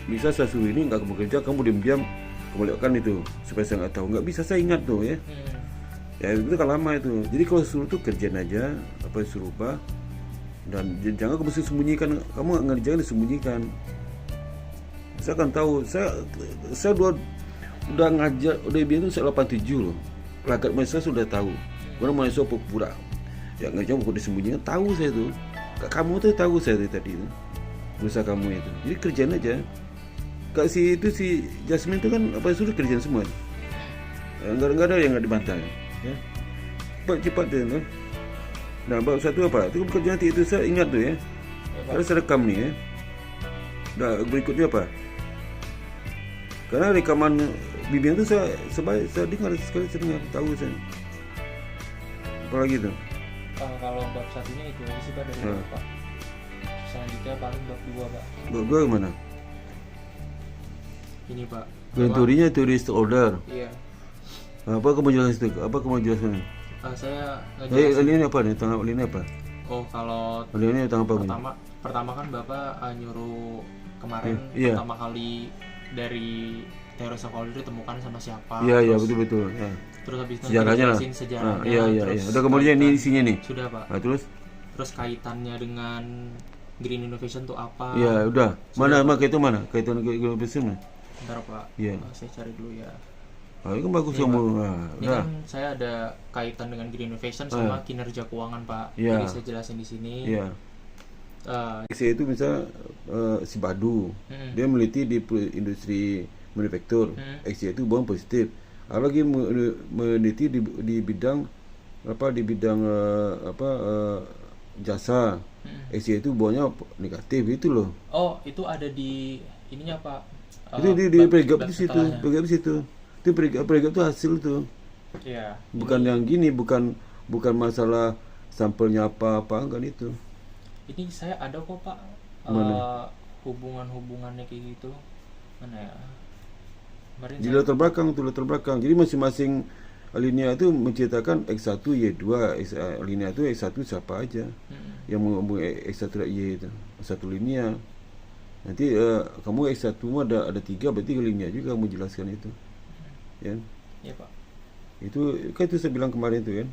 bisa saya suruh ini nggak kamu kerja, kamu diam-diam kamu lakukan itu supaya saya nggak tahu. Nggak bisa, saya ingat tuh ya. Ya itu kan lama itu. Jadi kalau suruh tuh kerjain aja apa yang suruh ubah, dan jangan kamu sembunyikan. Kamu nggak ngerjain disembunyikan. Saya kan tahu, saya udah ngajar, udah biar itu saya 87 loh. Rakyat mahasiswa sudah tahu. Orang mahasiswa pura ya ngerjain buku disembunyikan, tahu saya tuh. Kamu tuh tahu saya tadi itu. Berusaha kamu itu. Jadi kerjain aja. Kak si Jasmine itu kan apa suruh kerjaan semua. Enggak ada yang nggak dibantah ya. Cepat deh kan. Nah, bab satu apa? Itu kerja nanti itu saya ingat tuh ya. Harus saya rekam nih ya. Nah, berikutnya apa? Karena rekaman Bibian itu saya dengar sekali, saya dengar, tahu saya. Apalagi tuh? Kalau bab satunya itu aja sih Pak dari Bapak. Selanjutnya paling bab 2 Pak. Bab 2 gimana? Ini Pak. Teorinya teori stakeholder. Iya. Apa kamu jelaskan itu? Apa kamu jelaskan? Saya ngejelasin. Ini apa nih? Tanggal ini apa? Oh, kalau Ini tanggal apa? pertama kan Bapak nyuruh kemarin Iya. pertama kali dari teori stakeholder ditemukan sama siapa. Iya, terus, betul. Ya. Terus habis itu Sejarahnya lah. jelasin sejarahnya. Iya. Terus Udah kemudian ini isinya nih. Sudah Pak. Nah, terus Kaitannya dengan Green Innovation itu apa? iya, udah. Mana itu mana? Kaitan Green Innovation mana? Bentar Pak. Iya. Saya cari dulu ya. Ini kan bagus Ini, kamu. Pak. Nah, Ini udah. kan saya ada kaitan dengan Green Innovation sama kinerja keuangan Pak. Iya. Jadi saya jelasin di sini. Iya. Saya itu misal si Badu, dia meneliti di industri manufaktur. XY itu buang positif. Ada lagi meneliti di bidang jasa. XY itu buangnya negatif itu loh. Oh, itu ada di ininya Pak. Itu di perigap di situ, Itu perigap itu hasil tuh. Iya. Bukan yang gini, bukan masalah sampelnya apa enggak itu. Ini saya ada kok Pak. Hubungannya kayak gitu. Mana ya? Kemarin Di latar belakang. Jadi masing-masing alinea itu menceritakan X1 Y2, alinea itu X1 siapa aja. Yang mau X1 dan Y itu. Satu linea. Nanti kamu X1 ada 3, berarti alinea juga kamu jelaskan itu. Ya. Iya Pak. Itu kan itu saya bilang kemarin itu kan.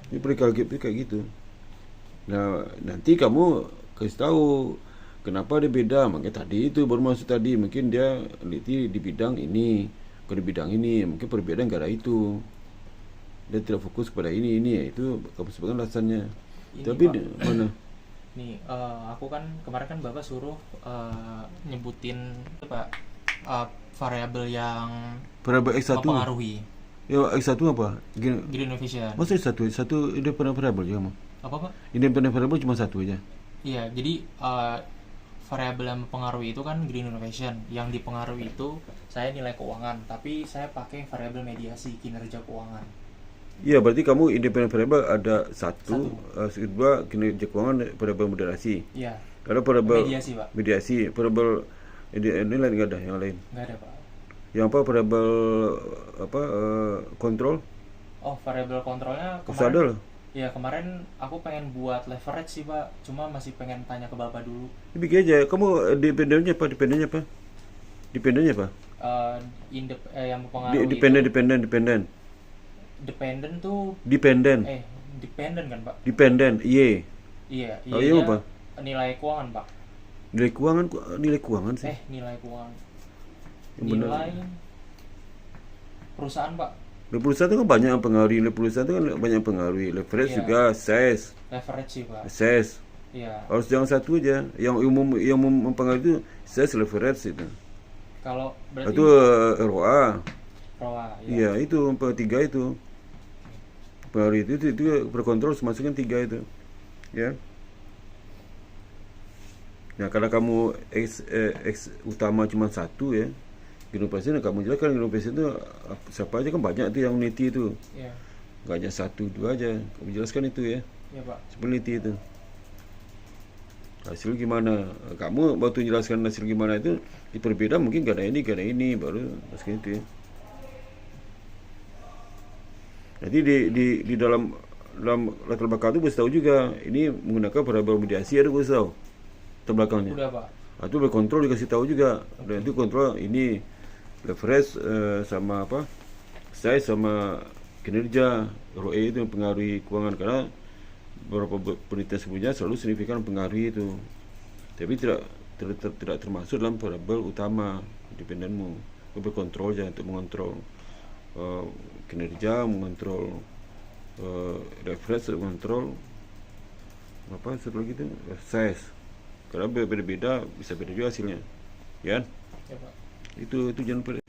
Ini prekalkip itu kayak gitu. Nah, nanti kamu kasih tahu kenapa dia beda. Makanya tadi itu baru masuk tadi, mungkin dia teliti di bidang ini, ke di bidang ini, mungkin perbedaan nggak ada itu. Dia tidak fokus pada ini ya, itu kamu sebutkan alasannya. Tapi mana? Nih, aku kan kemarin kan Bapak suruh nyebutin Pak variabel yang Variabel X1 mempengaruhi. Ya, X1 apa? Green Innovation. Masa satu independent variable juga, Apa Pak? Independent variable cuma satu aja. Iya, jadi variabel yang mempengaruhi itu kan Green Innovation. Yang dipengaruhi itu saya nilai keuangan, tapi saya pakai variabel mediasi kinerja keuangan. Iya, berarti kamu independent variable ada satu. Kedua kinerja keuangan variabel moderasi. Iya. Ada variabel Mediasi Pak. Mediasi, variabel ini lain nggak ada yang lain. Nggak ada Pak. Yang apa variabel kontrol? Oh, variabel kontrolnya Harus ada loh. Ya kemarin aku pengen buat leverage sih Pak, cuma masih pengen tanya ke Bapak dulu. Bikin aja. Kamu dependennya apa? Dependennya apa? Yang mempengaruhi Dependen. dependen tuh Dependen kan Pak? Dependen. Y. Iya. Iya apa? Nilai keuangan Pak. Nilai keuangan sih. Nilai keuangan. Yang Nilai perusahaan Pak. Perusahaan itu kan banyak yang pengaruhi. Perusahaan itu kan banyak yang pengaruhi. Leverage juga, size. Leverage sih Pak. Size. Iya. Harus jangan satu aja. Yang mempengaruhi itu size, leverage itu. Kalau berarti itu ROA. ROA. Iya, itu tiga itu. Pengaruhi itu berkontrol masukkan 3 itu. Ya. Nah, karena kamu X utama cuma satu ya. Inovasi kamu jelaskan inovasi itu siapa aja kan banyak tuh yang meneliti itu. Iya. Gak hanya 1-2 aja. Kamu jelaskan itu ya. Iya Pak. Peneliti itu. Hasil gimana? Kamu waktu jelaskan hasil gimana itu diperbeda mungkin gak ada ini baru jelaskan itu ya. Jadi di dalam latar belakang itu harus tahu juga ini menggunakan variabel mediasi ada harus tahu. terbelakangnya. Udah Pak. Itu boleh kontrol, dikasih tahu juga. Dan itu kontrol ini leverage sama apa? Size sama kinerja ROE itu mempengaruhi keuangan, karena beberapa penelitian sebelumnya selalu signifikan mempengaruhi itu. Tapi tidak termasuk dalam variabel utama independenmu. Kau berkontrol aja untuk mengontrol kinerja, mengontrol leverage, mengontrol apa satu lagi itu size. Karena beda-beda bisa beda juga hasilnya, ya. Ya Pak. Itu jangan lupa.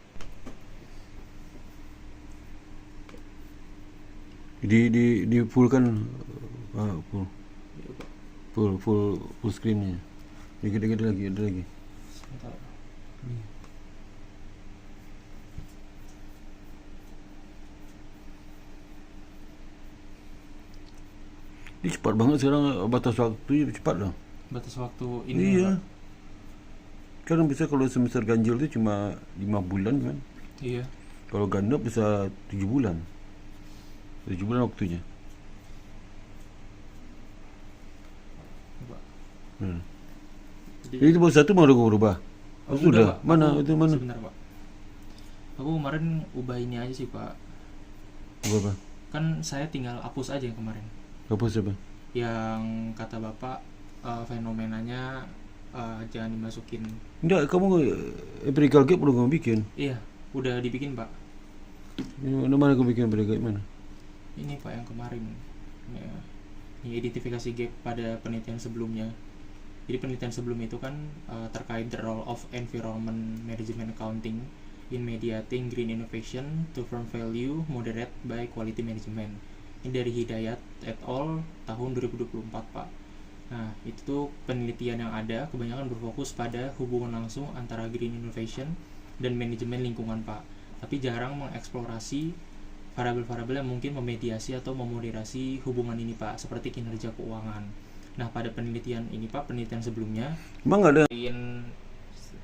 Di full kan, full screennya. Dikit lagi, ada lagi. Sebentar. Ini cepat banget sekarang, batas waktunya cepat lah. Batas waktu ini. Iya. Pak. Kan bisa kalau semester ganjil itu cuma 5 bulan kan. Iya. Kalau genap bisa 7 bulan. 7 bulan waktunya. Pak. Jadi itu baru satu mau berubah. Oh, Sudah. Pak. Mana Aku- itu mana? Sebentar Pak. Aku kemarin ubah ini aja sih Pak. Apa? Kan saya tinggal hapus aja yang kemarin. Apa siapa? Yang kata Bapak fenomenanya jangan dimasukin. Enggak, kamu empirical gap belum kamu bikin. Iya, udah dibikin Pak. Mana kamu bikin empirical gap mana? Ini Pak yang kemarin. Ya, ini identifikasi gap pada penelitian sebelumnya. Jadi penelitian sebelum itu kan terkait the role of environment management accounting in mediating green innovation to firm value moderate by quality management. Ini dari Hidayat et al. Tahun 2024 Pak. Nah itu tuh penelitian yang ada kebanyakan berfokus pada hubungan langsung antara green innovation dan manajemen lingkungan Pak. Tapi jarang mengeksplorasi variabel-variabel yang mungkin memediasi atau memoderasi hubungan ini Pak, seperti kinerja keuangan. Nah pada penelitian ini Pak, penelitian sebelumnya Emang ada?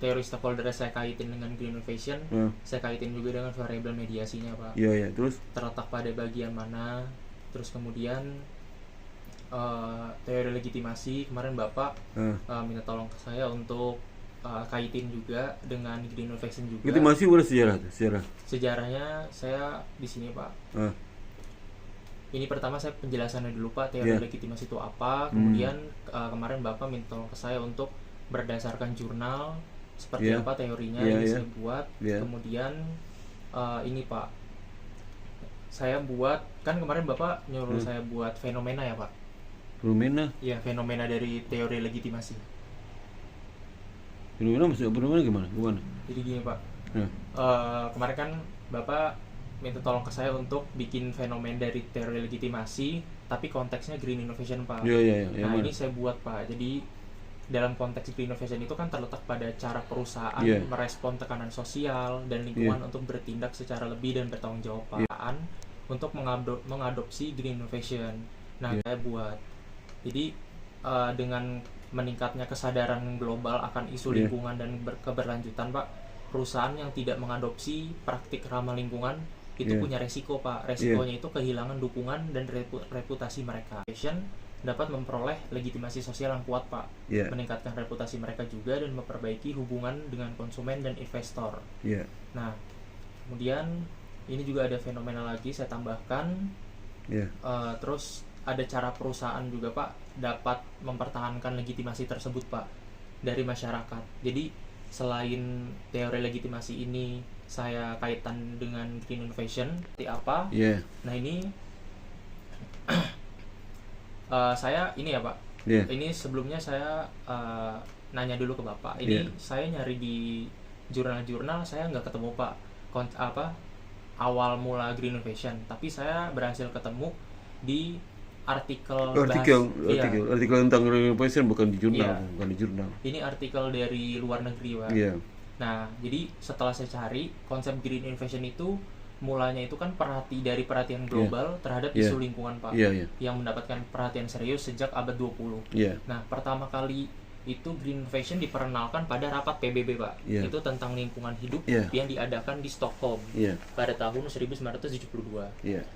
teori stakeholder saya kaitin dengan green innovation, saya kaitin juga dengan variabel mediasinya Pak. Iya, terus Terletak pada bagian mana, terus kemudian teori legitimasi kemarin Bapak minta tolong ke saya untuk kaitin juga dengan green innovation juga. legitimasi boleh sejarah. Sejarahnya saya di sini Pak. Ini pertama saya penjelasannya dulu Pak, teori legitimasi itu apa. Kemudian kemarin Bapak minta tolong ke saya untuk berdasarkan jurnal seperti apa teorinya ini saya buat. Kemudian ini Pak, saya buat, kan kemarin Bapak nyuruh saya buat fenomena ya Pak. Fenomena? Iya, fenomena dari teori legitimasi. Fenomena maksudnya fenomena gimana? Jadi gini Pak, kemarin kan Bapak minta tolong ke saya untuk bikin fenomena dari teori legitimasi, tapi konteksnya green innovation Pak. Iya. Nah ini saya buat Pak, jadi dalam konteks green innovation itu kan terletak pada cara perusahaan merespon tekanan sosial dan lingkungan untuk bertindak secara lebih dan bertanggung jawab Pak untuk mengadopsi green innovation. Nah saya buat, jadi dengan meningkatnya kesadaran global akan isu lingkungan dan keberlanjutan Pak, perusahaan yang tidak mengadopsi praktik ramah lingkungan itu punya resiko Pak. Resikonya itu kehilangan dukungan dan reputasi mereka. Dapat memperoleh legitimasi sosial yang kuat Pak, meningkatkan reputasi mereka juga dan memperbaiki hubungan dengan konsumen dan investor. Nah kemudian ini juga ada fenomena lagi saya tambahkan. Terus ada cara perusahaan juga Pak dapat mempertahankan legitimasi tersebut Pak dari masyarakat. Jadi selain teori legitimasi ini saya kaitan dengan green innovation seperti apa? Nah ini saya ini ya Pak. Ini sebelumnya saya nanya dulu ke Bapak. Ini saya nyari di jurnal-jurnal saya nggak ketemu Pak awal mula green innovation. Tapi saya berhasil ketemu di artikel tentang green innovation, bukan di jurnal. Ini artikel dari luar negeri Pak. Nah jadi setelah saya cari, konsep green innovation itu mulanya itu kan dari perhatian global terhadap isu lingkungan Pak, yang mendapatkan perhatian serius sejak abad 20. Nah pertama kali itu green innovation diperkenalkan pada rapat PBB Pak, itu tentang lingkungan hidup yang diadakan di Stockholm pada tahun 1972.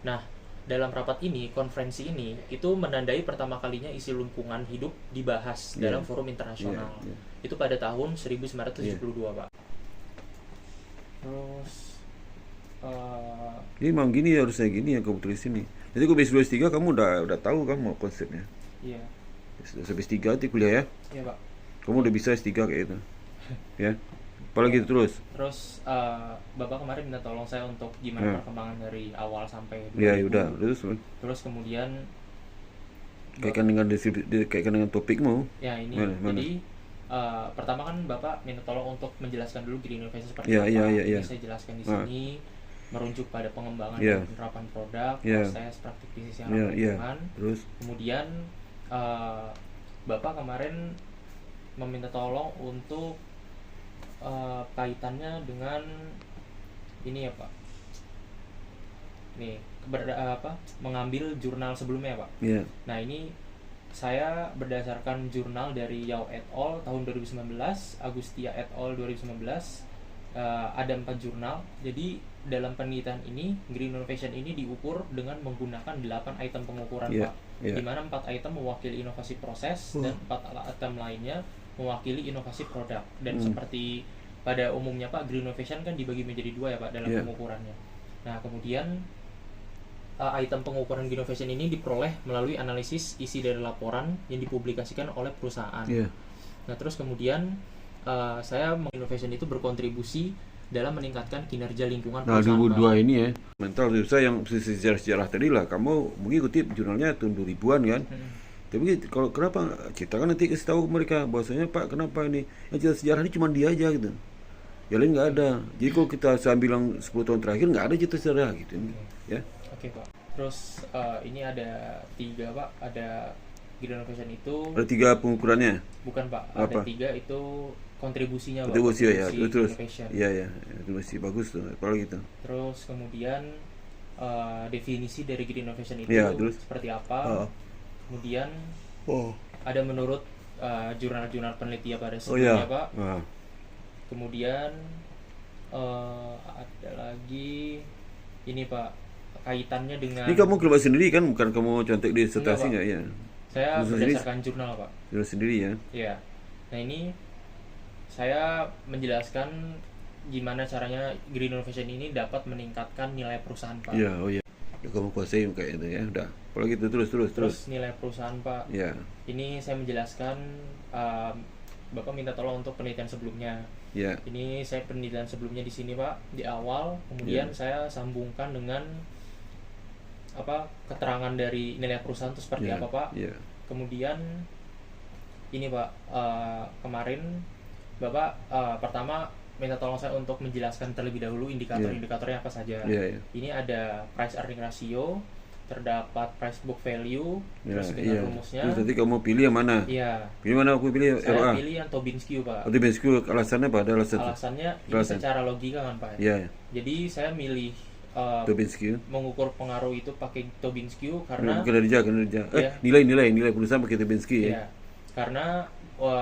Nah dalam rapat ini, konferensi ini, itu menandai pertama kalinya isu lingkungan hidup dibahas dalam forum internasional. Itu pada tahun 1972, Pak. Terus Jadi memang gini, harusnya gini yang kamu tulis ini. Jadi kau S2 S3 kamu udah tahu kan mau konsepnya. Iya. S3 nanti kuliah ya. Iya, Pak. Kamu udah bisa S3 kayak itu. Ya. Apalagi itu terus. Terus Bapak kemarin minta tolong saya untuk gimana perkembangan dari awal sampai 2000. Ya, udah. Terus kemudian kaitkan dengan topikmu. Ya, ini. Mana? Jadi pertama kan Bapak minta tolong untuk menjelaskan dulu Green Innovation seperti Ya, apa. ya. Saya jelaskan di sini, merujuk pada pengembangan dan penerapan produk, proses praktik bisnis yang ramah lingkungan. Terus kemudian Bapak kemarin meminta tolong untuk kaitannya dengan ini ya, Pak. Nih, mengambil jurnal sebelumnya, Pak. Iya. Nah, ini saya berdasarkan jurnal dari Yao et al. Tahun 2019, Agustia et al. 2019. Ada 4 jurnal. Jadi dalam penelitian ini, Green Innovation ini diukur dengan menggunakan 8 item pengukuran, Pak. Di mana 4 item mewakili inovasi proses dan 4 item lainnya mewakili inovasi produk. Dan seperti pada umumnya, Pak, Green Innovation kan dibagi menjadi 2 ya, Pak, dalam pengukurannya. Nah, kemudian item pengukuran Green Innovation ini diperoleh melalui analisis isi dari laporan yang dipublikasikan oleh perusahaan. Nah, terus kemudian saya Innovation itu berkontribusi dalam meningkatkan kinerja lingkungan perusahaan. Nah, 2002 ini ya. Mental saya yang sejarah tadi lah. Kamu mungkin kutip jurnalnya tahun 2000-an kan. Tapi kalau kenapa kita kan nanti kasih tahu mereka bahwasanya Pak, kenapa ini yang cerita sejarah ini cuma dia aja gitu. Yang lain nggak ada. Jadi kalau kita saya bilang 10 tahun terakhir nggak ada cerita sejarah gitu. Ya. Oke, Pak. Terus ini ada 3, Pak. Ada Green Innovation itu. Ada 3 pengukurannya? Bukan, Pak. Apa? Ada 3 itu kontribusinya, Pak. Kontribusi ya. Terus. Innovation. Iya. Kontribusi bagus tuh. Apalagi itu. Terus kemudian definisi dari Green Innovation itu seperti apa? Kemudian ada menurut jurnal-jurnal penelitian pada sebelumnya, Pak. Kemudian ada lagi ini, Pak, kaitannya dengan. Ini kamu keluar sendiri kan, bukan kamu contek di disertasi nggak ya? Saya berdasarkan jurnal, Pak. Jurnal sendiri ya? Iya. Nah, ini saya menjelaskan gimana caranya Green Innovation ini dapat meningkatkan nilai perusahaan, Pak. Iya, Udah kamu kuasai kayak itu ya, udah. Apalagi itu terus nilai perusahaan, Pak. Iya. Ini saya menjelaskan Bapak minta tolong untuk penelitian sebelumnya. Iya. Ini saya penelitian sebelumnya di sini, Pak, di awal. Kemudian saya sambungkan dengan keterangan dari nilai perusahaan itu seperti apa, Pak. Kemudian ini, Pak, kemarin Bapak pertama minta tolong saya untuk menjelaskan terlebih dahulu indikator-indikatornya apa saja. Ini ada price earning ratio, terdapat price book value, terus dengan rumusnya. Terus nanti kamu pilih yang mana? Iya. Pilih mana aku pilih? Saya pilih yang Tobin Skew, Pak. Tobin Skew, alasannya apa? Ada alasannya ini secara logika kan, Pak. Iya. Jadi saya milih Tobin Skew. Mengukur pengaruh itu pakai Tobin Skew karena kinerja. Nilai perusahaan pakai Tobin Skew ya. Iya. Karena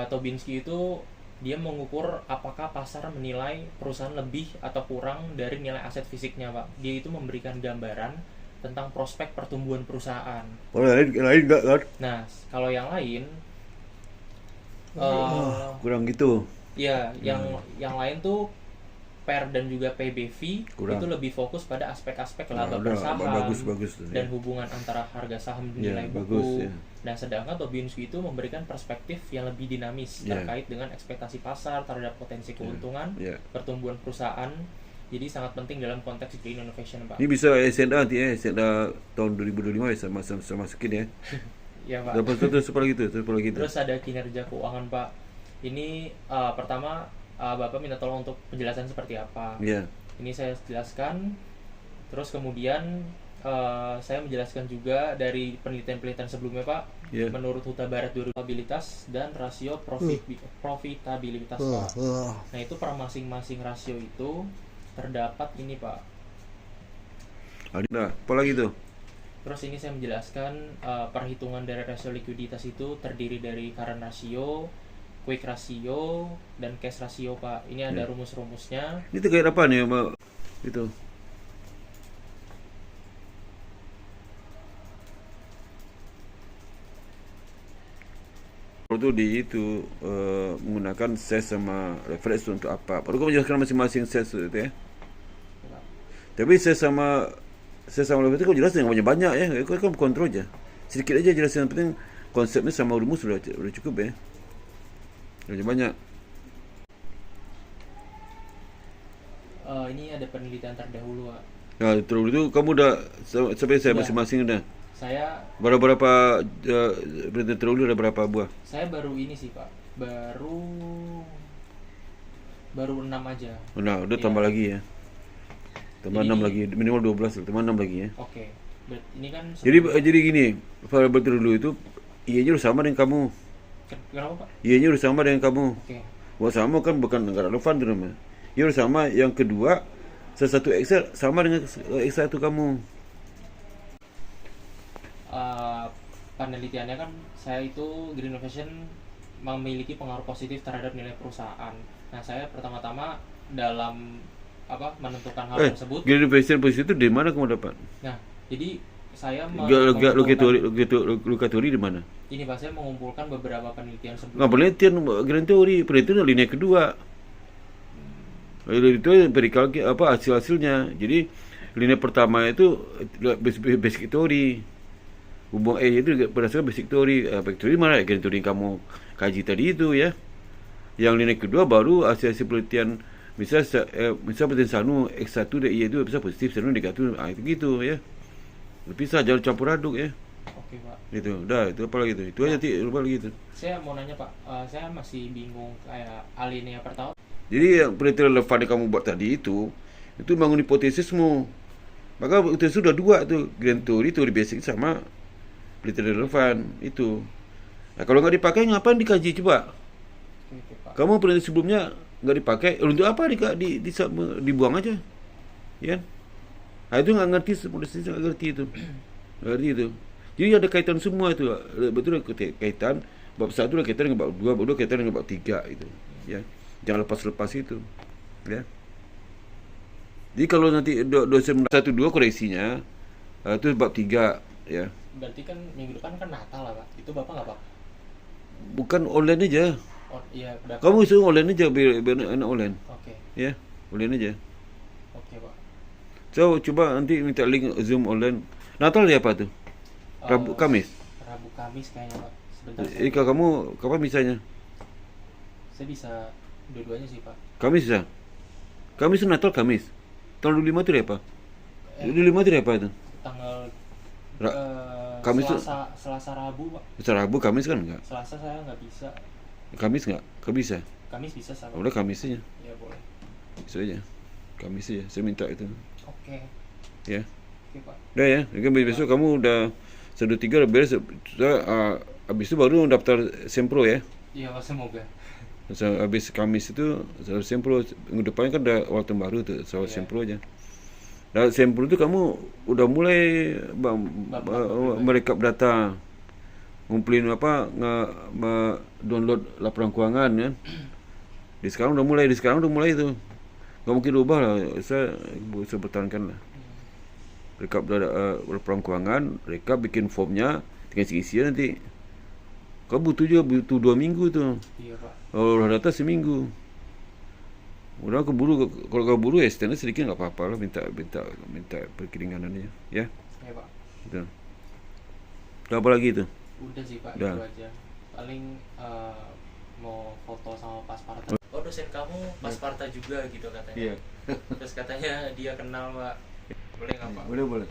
Tobin Skew itu dia mengukur apakah pasar menilai perusahaan lebih atau kurang dari nilai aset fisiknya, Pak. Dia itu memberikan gambaran tentang prospek pertumbuhan perusahaan. Kalau lain enggak kan? Nah, kalau yang lain kurang gitu. Ya, yang lain tuh PER dan juga PBV kurang. Itu lebih fokus pada aspek-aspek laba bersaham bagus dan hubungan antara harga saham dan nilai buku. Nah, sedangkan Tobin Skew itu memberikan perspektif yang lebih dinamis terkait dengan ekspektasi pasar terhadap potensi keuntungan, pertumbuhan perusahaan. Jadi sangat penting dalam konteks Green Innovation, Pak. Ini bisa SNA nanti SNA tahun 2025 ya sama masukin ya. Ya, Pak. Terus Terus ada kinerja keuangan, Pak. Ini pertama Bapak minta tolong untuk penjelasan seperti apa. Ini saya jelaskan. Terus kemudian saya menjelaskan juga dari penelitian-penelitian sebelumnya, Pak. Menurut Huta Barat profitabilitas dan rasio profitabilitas, Pak. Nah, itu per masing-masing rasio itu terdapat ini, Pak. Nah, apa lagi tuh? Terus ini saya menjelaskan perhitungan dari rasio likuiditas itu terdiri dari current ratio, quick ratio, dan cash ratio, Pak. Ini ada rumus-rumusnya. Ini terkait apa nih, Mbak? Itu. Itu menggunakan ses sama reference untuk apa. Baru kau menjelaskan masing-masing ses itu ya. Tapi ses sama reference itu kau jelasin yang banyak-banyak ya. Kau kan kontrol aja. Sedikit aja jelasin, yang penting konsepnya sama rumus sudah cukup ya. Banyak. Ini ada penelitian terdahulu, Pak. Ya, terus itu kamu udah sampai saya masing-masing udah. Saya berapa penelitian terdahulu ada berapa buah? Saya baru ini sih, Pak. Baru 6 aja. Nah, udah tambah lagi ya. Tambah 6 lagi, minimal 12, tambah 6 lagi ya. Oke. Ini kan Jadi gini, variabel terdahulu itu I-nya udah sama dengan kamu. Kenapa, Pak? I-nya udah sama dengan kamu. Oke. Buat sama kan bukan enggak relevan tuh namanya. I udah sama, yang kedua satu Excel sama dengan Excel itu kamu. Penelitiannya kan saya itu Green Innovation memiliki pengaruh positif terhadap nilai perusahaan. Nah, saya pertama-tama dalam menentukan hal tersebut. Green Innovation positif itu di mana kamu dapat? Nah, jadi saya lokatori di mana? Ini Pak, saya mengumpulkan beberapa penelitian sebelumnya. Nggak penelitian kedua. Itu empirical hasilnya. Jadi linear pertama itu basic theory. Hubung A itu berdasarkan basic theory. Basic theory mana green theory kamu kaji tadi itu ya. Yang linear kedua baru hasil penelitian misal penelitian sanu X1 dan Y itu bisa positif, sanu negatif, itu gitu ya. Bisa jangan campur aduk ya. Oke, Pak. Itu apa lagi itu? Itu aja lupa lagi itu. Saya mau nanya, Pak. Saya masih bingung kayak alinea pertama. Jadi yang penelitian relevan yang kamu buat tadi itu bangun hipotesismu. Maka itu sudah dua tuh, grand teori basic sama penelitian relevan itu. Nah, kalau nggak dipakai ngapain dikaji coba? Oke, Pak. Kamu penelitian sebelumnya nggak dipakai, untuk apa dibuang aja, ya? Nah, itu nggak ngerti, nggak ngerti itu. Jadi ada kaitan semua itu, betul kaitan. Bab 1 ada kaitan dengan bab 2, bab 2 kaitan dengan bab 3 itu, ya. Jangan lepas itu, ya. Jadi kalau nanti dosen 1-2 koreksinya, itu bab 3, ya. Berarti kan minggu depan kan Natal lah, Pak. Itu Bapak nggak, Pak? Bukan online aja. Oh, iya, kamu suruh online aja biar enak online. Oke. Ya, online aja. Oke, Pak. So, coba nanti minta link Zoom online. Natal dia apa tuh? Kamis kayaknya, Pak. Sebentar. Kalau kamu kapan bisanya? Saya bisa dua-duanya sih, Pak. Kamis bisa? Kamis itu Natal Kamis. Tanggal 25 itu apa? 25 itu apa itu? Tanggal Kamis Selasa Rabu, Pak. Selasa Rabu, Kamis kan enggak? Selasa saya nggak bisa. Kamis enggak? Bisa? Kamis bisa sama. Udah Kamis aja. Ya, boleh. Bisa aja. Kamis aja. Saya minta itu. Oke. Ya. Oke, Pak. Udah ya. Besok kamu udah 1-3 udah beres. Habis itu baru daftar Sempro ya. Iya, Pak, semoga. Habis Kamis itu Sempro, minggu depan kan ada awal tahun baru tuh, soal Sempro aja. Nah, Sempro itu kamu udah mulai merekap data, ngumpulin download laporan keuangan ya. Di sekarang udah mulai itu. Nggak mungkin ubah lah, saya bertahankan lah. Rekap laporan keuangan, bikin formnya, tinggal isi nanti. Kau butuh 2 minggu tuh. Iya, Pak. Kalau data seminggu. Udah keburu, kalau keburu ya standar sedikit nggak apa-apa lah, minta perkeringanannya ya. Iya, Pak. Gitu. Apa lagi itu? Udah sih, Pak, Udah. itu aja. Paling mau foto sama Pasparta. Oh, dosen kamu Pasparta juga gitu katanya. Iya. Terus katanya dia kenal, Pak. Boleh nggak, Pak? Boleh.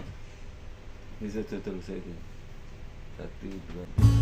Bisa terus saya itu. 1, 2